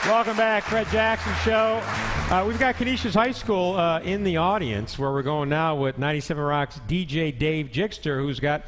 Welcome back, Fred Jackson Show. We've got Canisius High School in the audience, where we're going now with 97 Rock's DJ Dave Jickster, who's got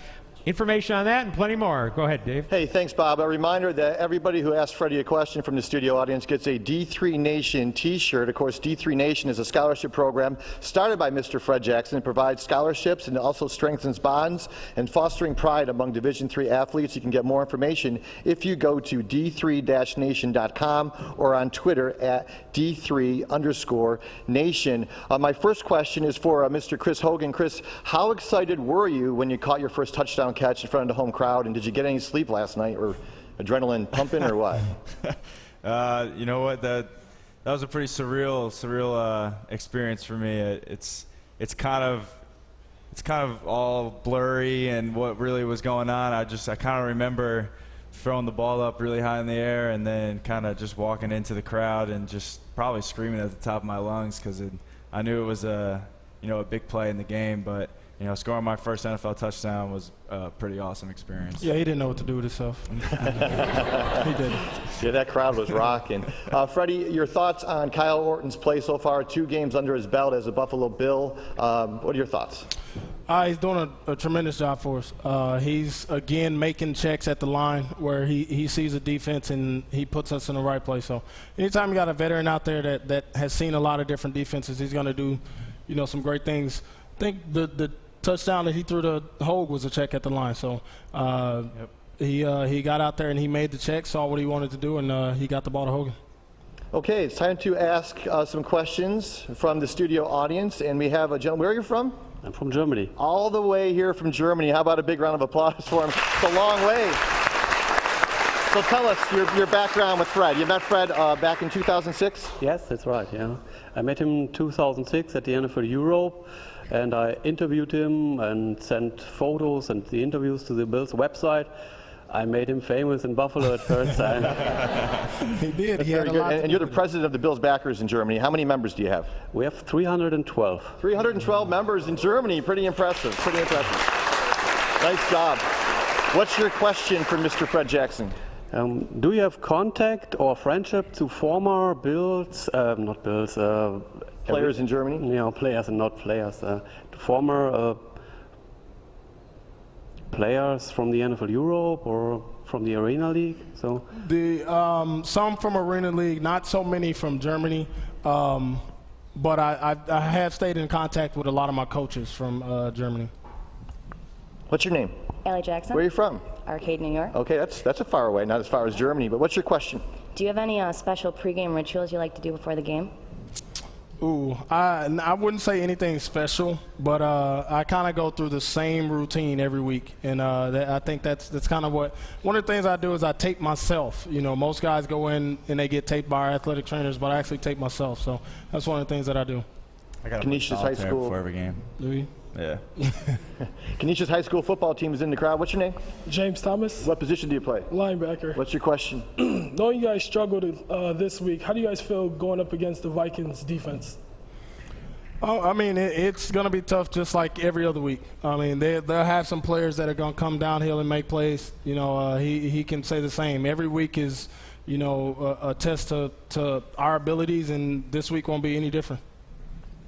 information on that and plenty more. Go ahead, Dave. Hey, thanks, Bob. A reminder that everybody who asked Freddie a question from the studio audience gets a D3 Nation t-shirt. Of course, D3 Nation is a scholarship program started by Mr. Fred Jackson. It provides scholarships and also strengthens bonds and fostering pride among Division III athletes. You can get more information if you go to d3-nation.com or on Twitter at D3_Nation. My first question is for Mr. Chris Hogan. Chris, how excited were you when you caught your first touchdown catch in front of the home crowd, and did you get any sleep last night, or adrenaline pumping, or what? You know what, that was a pretty surreal experience for me. It's kind of all blurry and what really was going on. I kind of remember throwing the ball up really high in the air and then kind of just walking into the crowd and just probably screaming at the top of my lungs, because I knew it was a big play in the game. But scoring my first NFL touchdown was a pretty awesome experience. Yeah, he didn't know what to do with himself. He didn't. Yeah, that crowd was rocking. Freddie, your thoughts on Kyle Orton's play so far? 2 games under his belt as a Buffalo Bill. What are your thoughts? He's doing a tremendous job for us. He's, again, making checks at the line where he sees a defense and he puts us in the right place. So anytime you got a veteran out there that has seen a lot of different defenses, he's going to do some great things. I think the touchdown that he threw to Hogue was a check at the line. So he got out there and he made the check, saw what he wanted to do, and he got the ball to Hogan. Okay, it's time to ask some questions from the studio audience, and we have a gentleman. Where are you from? I'm from Germany. All the way here from Germany. How about a big round of applause for him? It's a long way. So tell us your background with Fred. You met Fred back in 2006? Yes, that's right, yeah. I met him in 2006 at the NFL Europe, and I interviewed him and sent photos and the interviews to the Bills website. I made him famous in Buffalo at first time. He did. He had a lot. And you're the president of the Bills backers in Germany. How many members do you have? We have 312. 312 members in Germany. Pretty impressive. Pretty impressive. Nice job. What's your question for Mr. Fred Jackson? Do you have contact or friendship to former Bills, not Bills, players in Germany? Yeah, players and not players. To former players from the NFL Europe or from the Arena League? So some from Arena League, not so many from Germany, but I have stayed in contact with a lot of my coaches from Germany. What's your name? Ellie Jackson. Where are you from? Arcade, New York. Okay, that's a far away, not as far as Germany, but what's your question? Do you have any special pregame rituals you like to do before the game? Ooh, I wouldn't say anything special, but I kind of go through the same routine every week, and I think that's kind of one of the things I do is I tape myself. Most guys go in and they get taped by our athletic trainers, but I actually tape myself, so that's one of the things that I do. I got Canisius High School before every game. Louis? Yeah. Canisius High School football team is in the crowd. What's your name? James Thomas. What position do you play? Linebacker. What's your question? Knowing you guys struggled this week, how do you guys feel going up against the Vikings defense? Oh, I mean, it's going to be tough just like every other week. I mean, they'll have some players that are going to come downhill and make plays. He can say the same. Every week is, a test to our abilities, and this week won't be any different.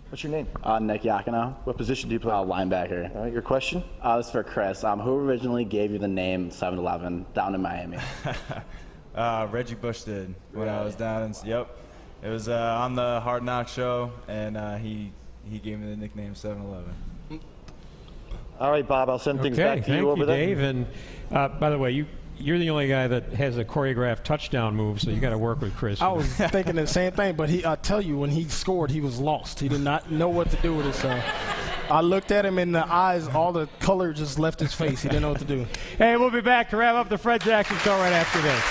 What's your name? Nick Yakino. What position do you play? Linebacker. All right, your question? This is for Chris. Who originally gave you the name 7-Eleven down in Miami? Reggie Bush did when I was down in, yep. It was on the Hard Knock show, and he gave me the nickname 7-Eleven. All right, Bob, I'll send things back to you over there. Dave. And by the way, you're the only guy that has a choreographed touchdown move, so you got to work with Chris. I was thinking the same thing, but I tell you, when he scored, he was lost. He did not know what to do with himself. I looked at him in the eyes, all the color just left his face. He didn't know what to do. Hey, we'll be back to wrap up the Fred Jackson Show right after this.